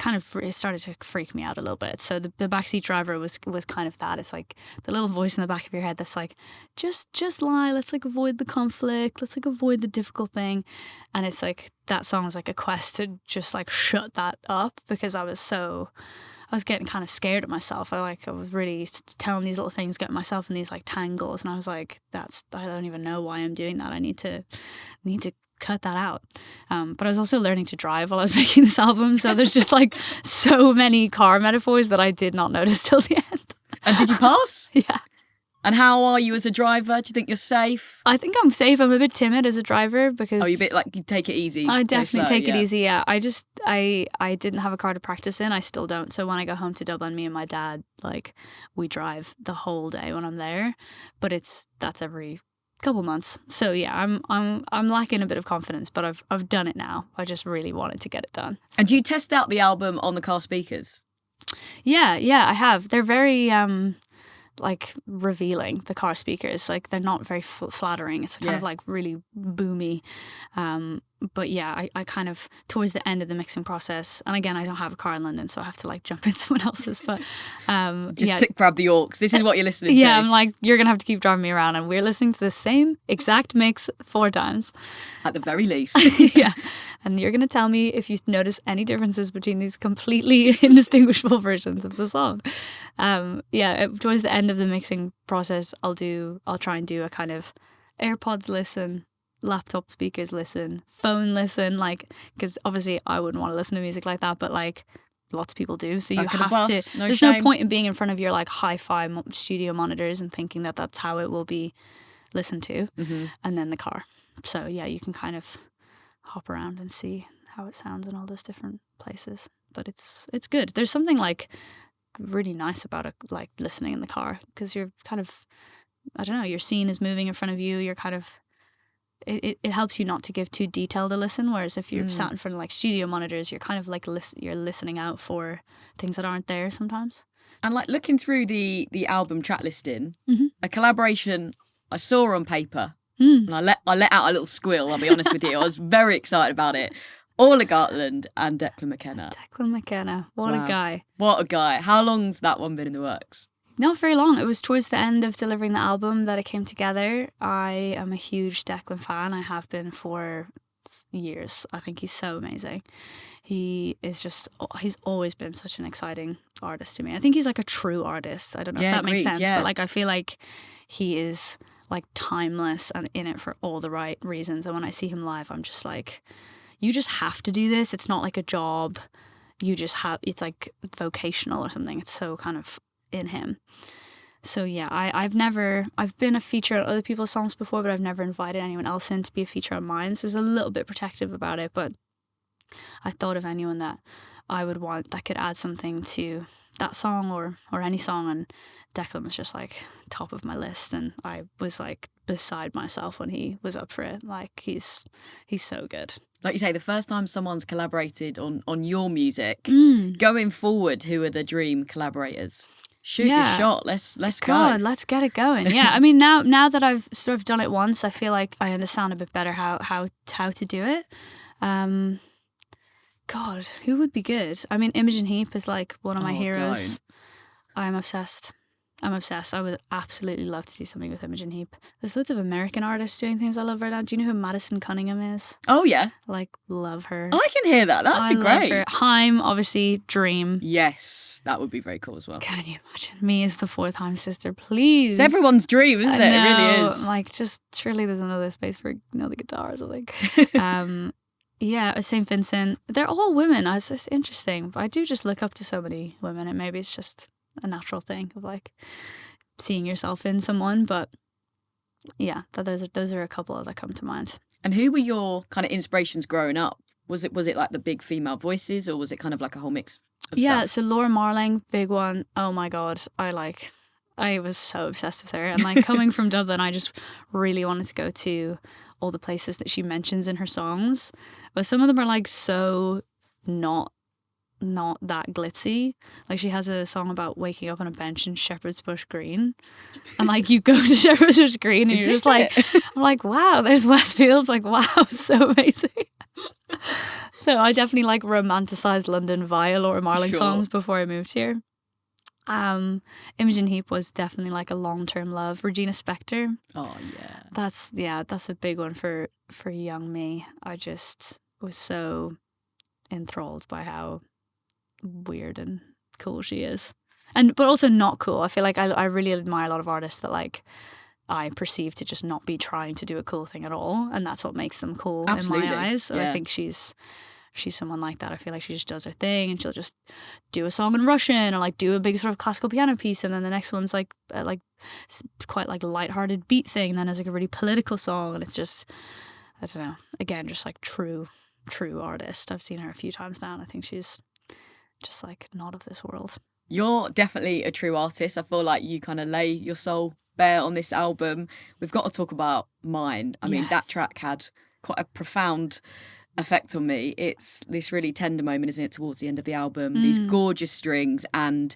started to freak me out a little bit. So the Backseat Driver was kind of that. It's like the little voice in the back of your head that's like, just lie, let's like avoid the conflict, let's like avoid the difficult thing. And it's like that song is like a quest to just like shut that up, because I was so was getting kind of scared of myself. I was really telling these little things, getting myself in these like tangles, and I was like, I don't even know why I'm doing that. I need to cut that out. But I was also learning to drive while I was making this album, so there's just like so many car metaphors that I did not notice till the end. And did you pass? Yeah. And how are you as a driver? Do you think you're safe? I think I'm safe. I'm a bit timid as a driver because... Oh, you're a bit like, you take it easy. I definitely take it yeah. easy, yeah. I didn't have a car to practice in. I still don't. So when I go home to Dublin, me and my dad, like, we drive the whole day when I'm there. But that's every couple months. So yeah, I'm lacking a bit of confidence, but I've done it now. I just really wanted to get it done. And do you test out the album on the car speakers? Yeah, I have. They're very... like revealing, the car speakers, like they're not very flattering. It's kind of like really boomy, but yeah, I kind of towards the end of the mixing process, and again I don't have a car in London, so I have to like jump in someone else's, but grab the aux. This is what you're listening to. Yeah, I'm like, you're gonna have to keep driving me around, and we're listening to the same exact mix 4 times at the very least. Yeah, and you're gonna tell me if you notice any differences between these completely indistinguishable versions of the song. Towards the end of the mixing process, I'll try and do a kind of AirPods listen, laptop speakers listen, phone listen, like, because obviously I wouldn't want to listen to music like that, but like lots of people do, so you have to. There's no point in being in front of your like hi-fi studio monitors and thinking that that's how it will be listened to, and then the car. So yeah, you can kind of hop around and see how it sounds in all those different places, but it's good. There's something like really nice about it, like listening in the car, because you're kind of, I don't know, your scene is moving in front of you. You're kind of, it helps you not to give too detailed a listen, whereas if you're sat in front of like studio monitors, you're kind of like you're listening out for things that aren't there sometimes. And like looking through the album track listing, a collaboration I saw on paper, and I let out a little squeal, I'll be honest with you. I was very excited about it. Orla Gartland and Declan McKenna. Declan McKenna, what a guy. What a guy. How long's that one been in the works? Not very long. It was towards the end of delivering the album that it came together. I am a huge Declan fan. I have been for years. I think he's so amazing. He's always been such an exciting artist to me. I think he's like a true artist. I don't know if that makes sense, but like I feel like he is like timeless and in it for all the right reasons. And when I see him live, I'm just like, you just have to do this. It's not like a job. It's like vocational or something. It's so kind of in him. So yeah, I've been a feature on other people's songs before, but I've never invited anyone else in to be a feature on mine. So I was a little bit protective about it, but I thought of anyone that I would want that could add something to that song or any song, and Declan was just like top of my list, and I was like beside myself when he was up for it. Like he's so good. Like you say, the first time someone's collaborated on your music, going forward, who are the dream collaborators? Shoot your shot. Let's God, go. Let's get it going. Yeah, I mean now that I've sort of done it once, I feel like I understand a bit better how to do it. God, who would be good? I mean, Imogen Heap is like one of my heroes. I'm obsessed. I would absolutely love to do something with Imogen Heap. There's loads of American artists doing things I love right now. Do you know who Madison Cunningham is? Oh, yeah. Like, love her. Oh, I can hear that. That'd be great. Her. Haim, obviously, dream. Yes, that would be very cool as well. Can you imagine me as the fourth Haim sister, please? It's everyone's dream, isn't it? It really is. Like, just surely there's another space for another guitar or something. Yeah, St. Vincent. They're all women. It's just interesting. But I do just look up to so many women, and maybe it's just a natural thing of like seeing yourself in someone. But yeah, those are a couple that come to mind. And who were your kind of inspirations growing up? Was it like the big female voices, or was it kind of like a whole mix of stuff? So Laura Marling, big one. Oh my God, I was so obsessed with her, and like coming from Dublin, I just really wanted to go to all the places that she mentions in her songs, but some of them are like so not that glitzy. Like she has a song about waking up on a bench in Shepherd's Bush Green, and like you go to Shepherd's Bush Green and you're just like, I'm like, wow, there's Westfields, like wow, so amazing. So I definitely like romanticized London via Laura Marling songs before I moved here. Imogen Heap was definitely like a long-term love. Regina Spektor. Oh yeah. That's a big one for young me. I just was so enthralled by how weird and cool she is. But also not cool. I feel like I really admire a lot of artists that like I perceive to just not be trying to do a cool thing at all, and that's what makes them cool Absolutely. in my eyes. So Yeah. I think she's someone like that. I feel like she just does her thing, and she'll just do a song in Russian or like do a big sort of classical piano piece, and then the next one's like quite like a lighthearted beat thing, and then there's like a really political song, and it's just, I don't know, again, just like true artist. I've seen her a few times now, and I think she's just like not of this world. You're definitely a true artist. I feel like you kind of lay your soul bare on this album. We've got to talk about Mine. I mean, that track had quite a profound effect on me. It's this really tender moment, isn't it, towards the end of the album? These gorgeous strings, and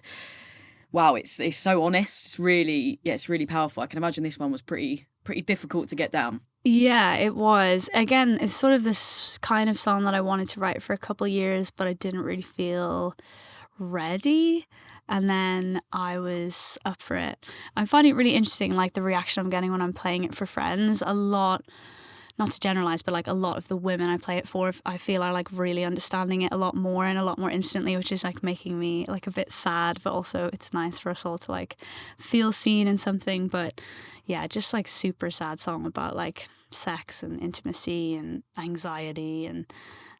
wow, it's so honest. It's really powerful. I can imagine this one was pretty difficult to get down. Yeah, it was. Again, it's sort of this kind of song that I wanted to write for a couple of years, but I didn't really feel ready. And then I was up for it. I'm finding it really interesting, like the reaction I'm getting when I'm playing it for friends. A lot, not to generalize, but like a lot of the women I play it for, I feel are like really understanding it a lot more and a lot more instantly, which is like making me like a bit sad, but also it's nice for us all to like feel seen in something. But yeah, just like super sad song about like sex and intimacy and anxiety, and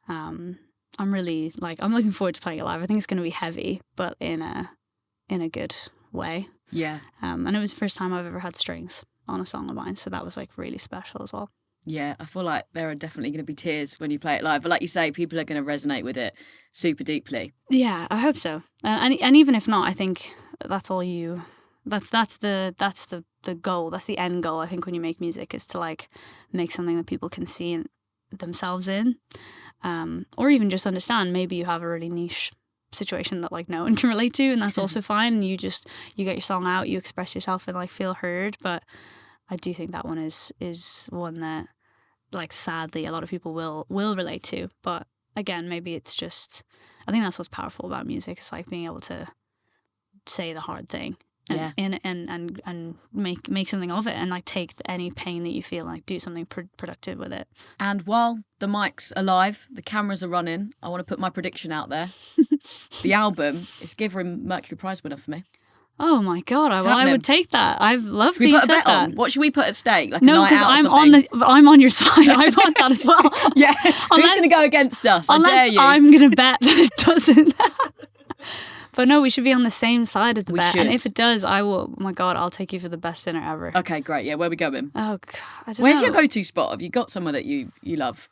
I'm really like, I'm looking forward to playing it live. I think it's going to be heavy, but in a good way. Yeah. And it was the first time I've ever had strings on a song of mine, so that was like really special as well. Yeah, I feel like there are definitely going to be tears when you play it live. But like you say, people are going to resonate with it super deeply. Yeah, I hope so. And even if not, I think that's all you. That's the goal. That's the end goal. I think when you make music is to like make something that people can see themselves in, or even just understand. Maybe you have a really niche situation that like no one can relate to, and that's also fine. And you get your song out, you express yourself and like feel heard. But I do think that one is one that like sadly a lot of people will relate to. But again, maybe it's just, I think that's what's powerful about music. It's like being able to say the hard thing. And make something of it, and like take any pain that you feel and like do something productive with it. And while the mics are live, the cameras are running, I want to put my prediction out there. The album is Giverim Mercury Prize winner for me. Oh my god! I would take that. I've loved that you said that. What should we put at stake? Like no, because I'm on your side. I want that as well. Yeah, who's going to go against us? I dare you. I'm going to bet that it doesn't. But no, we should be on the same side of the bet. And if it does, I will, oh my God, I'll take you for the best dinner ever. Okay, great. Yeah, where are we going? Oh, God, I don't know. Where's your go-to spot? Have you got somewhere that you love?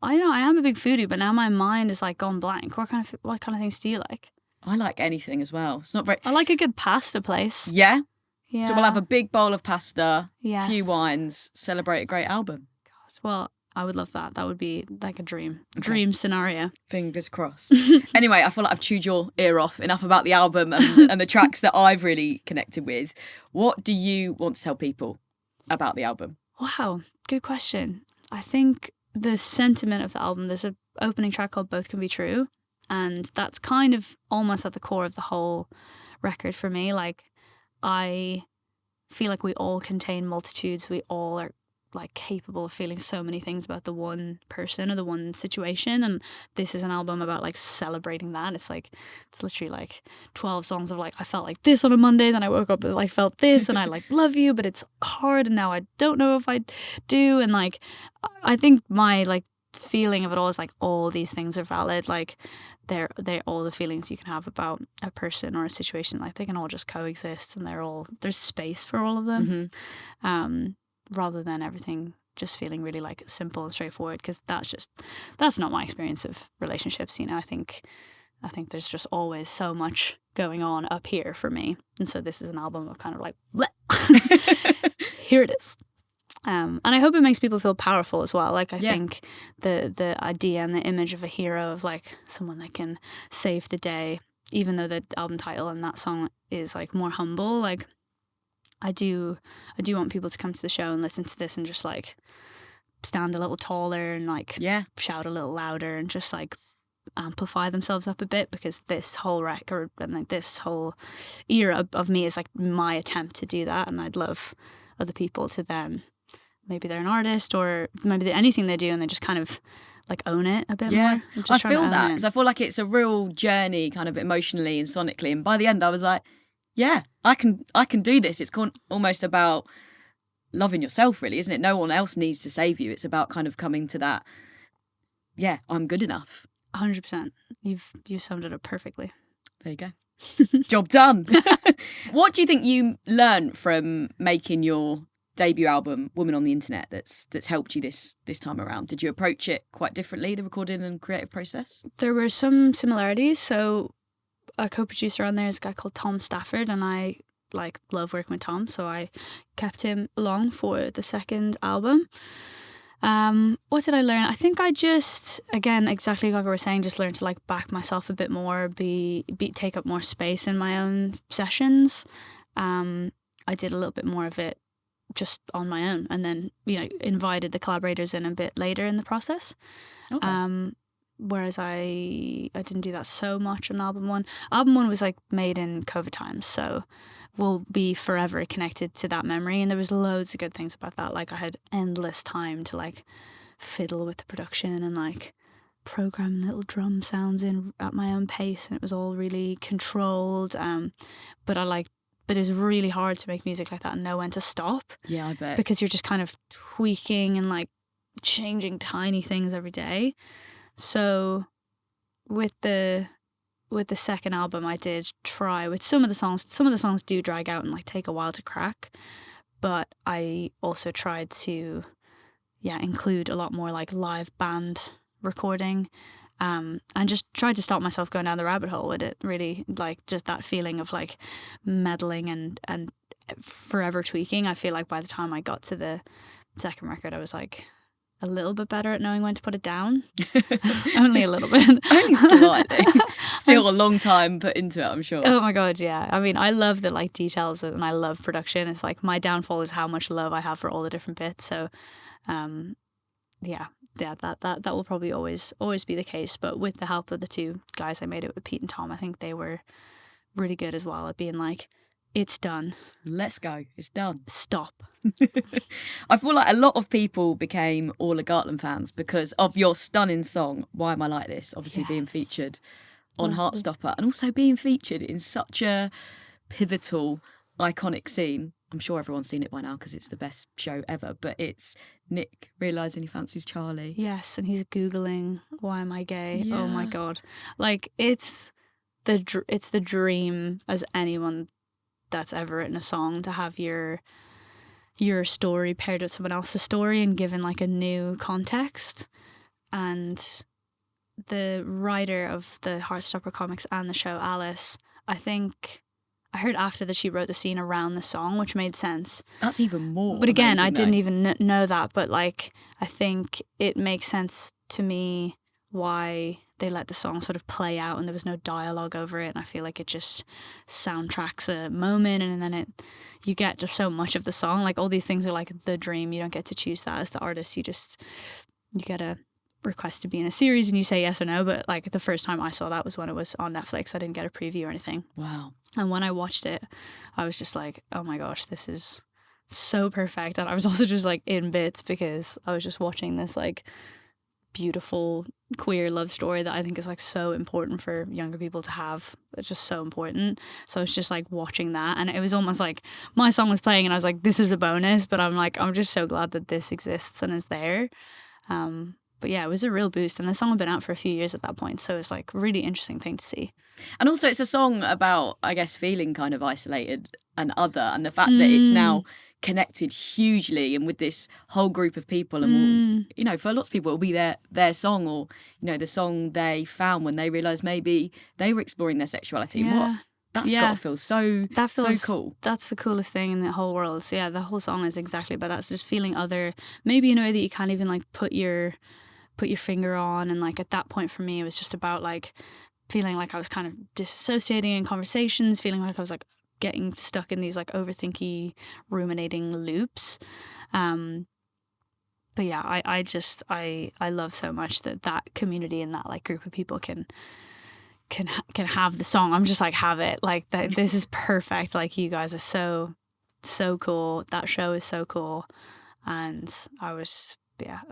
I know, I am a big foodie, but now my mind is like gone blank. What kind of things do you like? I like anything as well. It's not very... I like a good pasta place. Yeah? Yeah. So we'll have a big bowl of pasta, yes. a few wines, celebrate a great album. God, well... I would love that. That would be like a dream scenario. Fingers crossed. Anyway, I feel like I've chewed your ear off enough about the album and the tracks that I've really connected with. What do you want to tell people about the album? Wow, good question. I think the sentiment of the album, there's an opening track called Both Can Be True, and that's kind of almost at the core of the whole record for me. Like, I feel like we all contain multitudes. We all are like capable of feeling so many things about the one person or the one situation, and this is an album about like celebrating that. It's literally like 12 songs of like, I felt like this on a Monday, then I woke up and like felt this, and I like love you, but it's hard, and now I don't know if I do. And like, I think my like feeling of it all is like all these things are valid. Like they're all the feelings you can have about a person or a situation. Like they can all just coexist, and there's space for all of them. Mm-hmm. Rather than everything just feeling really like simple and straightforward, because that's not my experience of relationships. You know, I think there's just always so much going on up here for me, and so this is an album of kind of like here it is. And I hope it makes people feel powerful as well. Like I think the idea and the image of a hero, of like someone that can save the day, even though the album title and that song is like more humble, like I do want people to come to the show and listen to this and just like stand a little taller and like shout a little louder and just like amplify themselves up a bit, because this whole record and like this whole era of me is like my attempt to do that, and I'd love other people to then, maybe they're an artist or maybe anything they do and they just kind of like own it a bit Yeah, more. I'm just I trying to feel own that it. because I feel like it's a real journey, kind of emotionally and sonically. And by the end, I was like, yeah, I can do this. It's almost about loving yourself, really, isn't it? No one else needs to save you. It's about kind of coming to that. Yeah, I'm good enough. 100%. You've summed it up perfectly. There you go. Job done. What do you think you learned from making your debut album, Woman on the Internet, that's helped you this time around? Did you approach it quite differently, the recording and creative process? There were some similarities. So a co-producer on there is a guy called Tom Stafford, and I love working with Tom, so I kept him along for the second album. What did I learn? I think I just, again, exactly like I was saying, just learned to like back myself a bit more, take up more space in my own sessions. I did a little bit more of it just on my own, and then invited the collaborators in a bit later in the process. Okay. Whereas I didn't do that so much on album one. Album one was like made in COVID times, so will be forever connected to that memory. And there was loads of good things about that. Like I had endless time to like fiddle with the production and like program little drum sounds in at my own pace, and it was all really controlled. But it was really hard to make music like that and know when to stop. Yeah, I bet. Because you're just kind of tweaking and like changing tiny things every day. So with the second album, I did try with some of the songs do drag out and like take a while to crack, but I also tried to include a lot more like live band recording, and just tried to stop myself going down the rabbit hole with it, really, like just that feeling of like meddling and forever tweaking. I feel like by the time I got to the second record, I was like a little bit better at knowing when to put it down. Only a little bit. Only slightly. Still a long time put into it, I'm sure. Oh my God, yeah. I mean, I love the like details and I love production. It's like my downfall is how much love I have for all the different bits. So, that will probably always be the case. But with the help of the two guys I made it with, Pete and Tom, I think they were really good as well at being like, it's done. Let's go. It's done. Stop. I feel like a lot of people became Orla Gartland fans because of your stunning song, Why Am I Like This? Obviously being featured on Heartstopper and also being featured in such a pivotal, iconic scene. I'm sure everyone's seen it by now because it's the best show ever, but it's Nick realising he fancies Charlie. Yes, and he's Googling, why am I gay? Yeah. Oh my God. Like, it's the dream as anyone that's ever written a song, to have your story paired with someone else's story and given like a new context. And the writer of the Heartstopper comics and the show, Alice, I think I heard after that she wrote the scene around the song, which made sense. That's even more. But again, amazing, I didn't even know that. But like, I think it makes sense to me why they let the song sort of play out and there was no dialogue over it, and I feel like it just soundtracks a moment, and then you get just so much of the song. Like all these things are like the dream. You don't get to choose that as the artist. You get a request to be in a series and you say yes or no. But like the first time I saw that was when it was on Netflix. I didn't get a preview or anything. Wow. And when I watched it, I was just like, oh my gosh, this is so perfect. And I was also just like in bits because I was just watching this like beautiful queer love story that I think is like so important for younger people to have. It's just so important. So I was just like watching that, and it was almost like my song was playing and I was like, this is a bonus, but I'm just so glad that this exists and is there. But yeah, it was a real boost, and the song had been out for a few years at that point, so it's like a really interesting thing to see. And also it's a song about, I guess, feeling kind of isolated and other, and the fact that it's now connected hugely and with this whole group of people, and for lots of people it'll be their song, or the song they found when they realised maybe they were exploring their sexuality. Yeah. That's got to feel so cool. That's the coolest thing in the whole world. So yeah, the whole song is exactly about that. It's just feeling other, maybe in a way that you can't even like put your finger on. And like at that point for me, it was just about like feeling like I was kind of disassociating in conversations, feeling like I was like getting stuck in these like overthinky, ruminating loops. But yeah, I love so much that community and that like group of people can have the song. I'm just like, have it. Like this is perfect. Like you guys are so cool. That show is so cool. And I was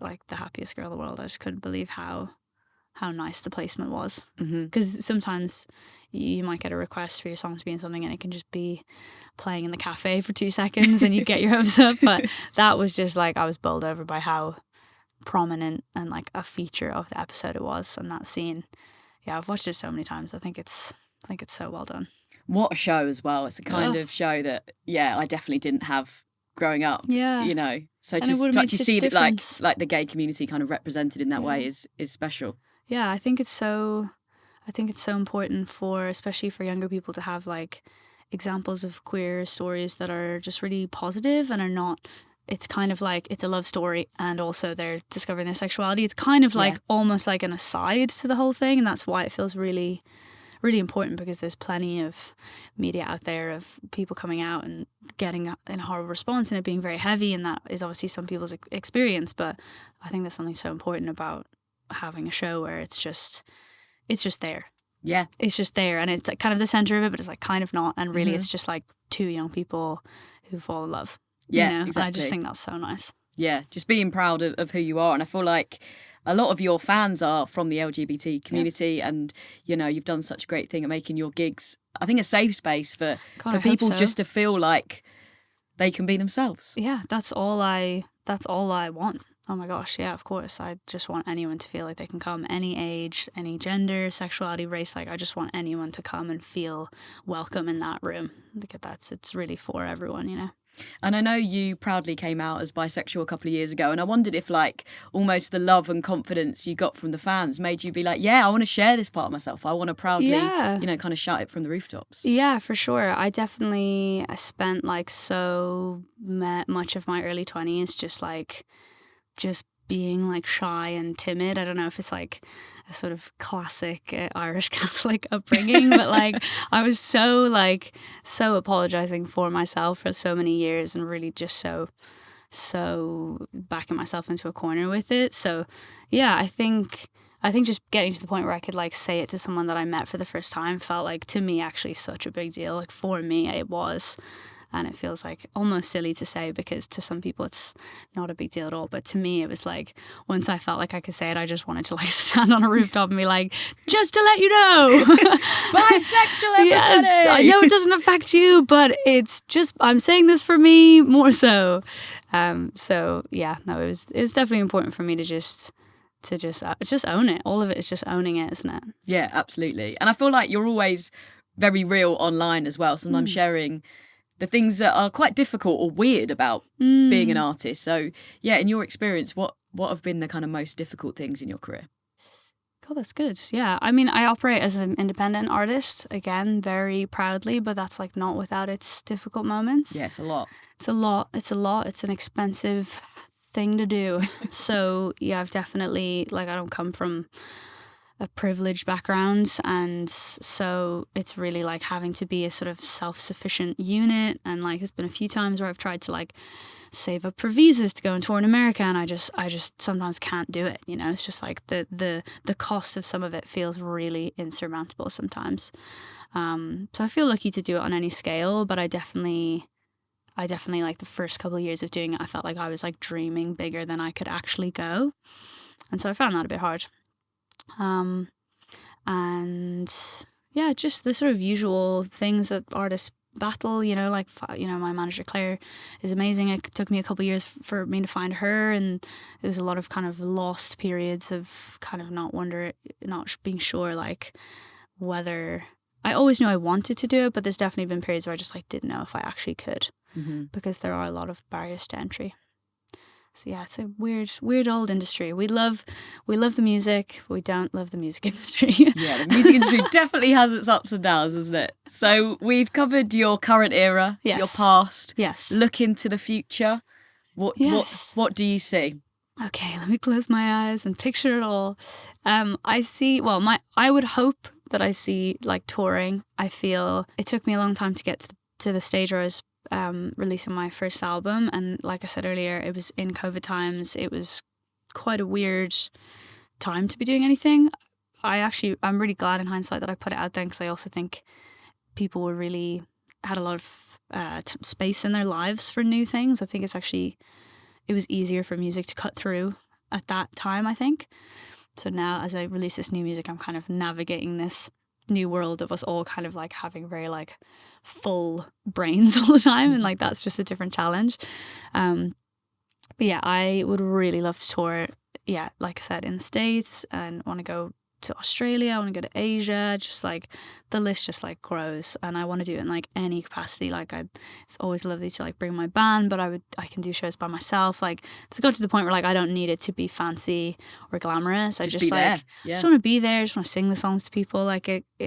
like the happiest girl in the world. I just couldn't believe how nice the placement was. Because sometimes you might get a request for your song to be in something and it can just be playing in the cafe for 2 seconds and you get your hopes up. But that was just like, I was bowled over by how prominent and like a feature of the episode it was. And that scene, yeah, I've watched it so many times. I think it's so well done. What a show as well. It's a kind of show that, I definitely didn't have growing up. Yeah. You know, so And to actually see that like the gay community kind of represented in that way is special. Yeah, I think it's so important for, especially for younger people, to have like examples of queer stories that are just really positive and are not, it's kind of like it's a love story and also they're discovering their sexuality. It's kind of like almost like an aside to the whole thing, and that's why it feels really, really important, because there's plenty of media out there of people coming out and getting a horrible response and it being very heavy, and that is obviously some people's experience. But I think there's something so important about having a show where it's just there. Yeah. It's just there, and it's like kind of the center of it, but it's like kind of not, and really it's just like two young people who fall in love. Yeah, you know? exactly. And I just think that's so nice. Yeah, just being proud of who you are. And I feel like a lot of your fans are from the LGBT community, and you know, you've done such a great thing at making your gigs, I think, a safe space for people just to feel like they can be themselves. Yeah, that's all I want. Oh my gosh, yeah, of course. I just want anyone to feel like they can come, any age, any gender, sexuality, race. Like, I just want anyone to come and feel welcome in that room. It's really for everyone, you know. And I know you proudly came out as bisexual a couple of years ago, and I wondered if like almost the love and confidence you got from the fans made you be like, yeah, I want to share this part of myself. I want to proudly, you know, kind of shout it from the rooftops. Yeah, for sure. I definitely spent like so much of my early 20s just being like shy and timid. I don't know if it's like a sort of classic Irish Catholic upbringing, but like I was so apologizing for myself for so many years and really just so backing myself into a corner with it. So yeah, I think just getting to the point where I could like say it to someone that I met for the first time felt like, to me, actually such a big deal. Like for me it was. And it feels like almost silly to say, because to some people it's not a big deal at all. But to me, it was like, once I felt like I could say it, I just wanted to like stand on a rooftop and be like, just to let you know. Bisexual, everybody! Yes, I know it doesn't affect you, but it's just, I'm saying this for me more so. So yeah, no, it was definitely important for me to just own it. All of it is just owning it, isn't it? Yeah, absolutely. And I feel like you're always very real online as well. Sometimes sharing the things that are quite difficult or weird about being an artist. So yeah, in your experience, what have been the kind of most difficult things in your career? God, that's good. Yeah, I mean, I operate as an independent artist, again, very proudly, but that's like not without its difficult moments. Yeah, it's a lot. It's a lot. It's an expensive thing to do. So yeah, I've definitely, like, I don't come from a privileged background, and so it's really like having to be a sort of self-sufficient unit. And like there's been a few times where I've tried to like save up for visas to go and tour in America, and I just sometimes can't do it, you know. It's just like the cost of some of it feels really insurmountable sometimes. So I feel lucky to do it on any scale, but I definitely like the first couple of years of doing it, I felt like I was like dreaming bigger than I could actually go, and so I found that a bit hard. And yeah, just the sort of usual things that artists battle, you know, like, you know, my manager Claire is amazing. It took me a couple of years for me to find her, and there's a lot of kind of lost periods of kind of not being sure like whether, I always knew I wanted to do it, but there's definitely been periods where I just like didn't know if I actually could, because there are a lot of barriers to entry. So yeah, it's a weird old industry. We love the music. We don't love the music industry. Yeah, the music industry definitely has its ups and downs, doesn't it? So we've covered your current era, your past. Yes. Look into the future. What do you see? Okay, let me close my eyes and picture it all. I see. Well, I would hope that I see like touring. I feel it took me a long time to get to the stage where I was releasing my first album, and like I said earlier, it was in COVID times. It was quite a weird time to be doing anything. I'm really glad in hindsight that I put it out there, because I also think people were really had a lot of space in their lives for new things. I think it it was easier for music to cut through at that time, I think. So now as I release this new music, I'm kind of navigating this new world of us all kind of like having very like full brains all the time, and like that's just a different challenge. But yeah, I would really love to tour, like I said, in the States, and want to go to Australia, I want to go to Asia, just like the list just like grows, and I want to do it in like any capacity. Like it's always lovely to like bring my band, but I can do shows by myself, like to go to the point where like I don't need it to be fancy or glamorous. I just like just want to be there, just want to sing the songs to people like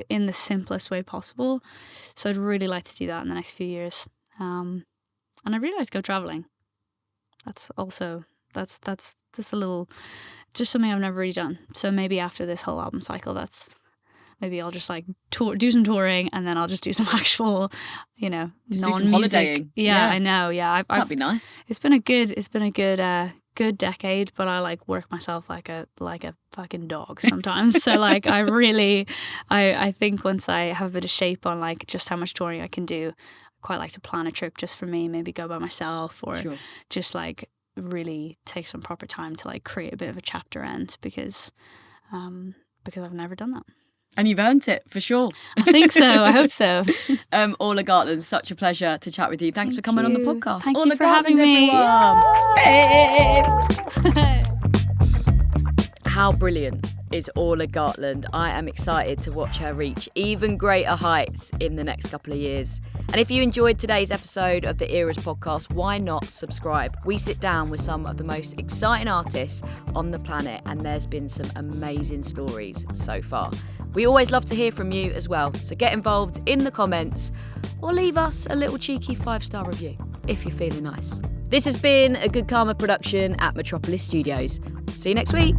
in the simplest way possible. So I'd really like to do that in the next few years, and I'd really like to go traveling. That's also that's a little, just something I've never really done. So maybe after this whole album cycle, maybe I'll just like do some touring, and then I'll just do some actual, non-music. Yeah, I know. Yeah, that'd be nice. It's been a good decade, but I like work myself like a fucking dog sometimes. So like I think once I have a bit of shape on like just how much touring I can do, I quite like to plan a trip just for me, maybe go by myself, or just like really take some proper time to like create a bit of a chapter end, because I've never done that. And you've earned it, for sure. I think so. I hope so. Orla Gartland, such a pleasure to chat with you. Thanks for coming on the podcast. Thank Orla you for having me. How brilliant is Orla Gartland? I am excited to watch her reach even greater heights in the next couple of years. And if you enjoyed today's episode of the Eras podcast, why not subscribe? We sit down with some of the most exciting artists on the planet, and there's been some amazing stories so far. We always love to hear from you as well, so get involved in the comments or leave us a little cheeky 5-star review if you're feeling nice. This has been a Good Karma production at Metropolis Studios. See you next week.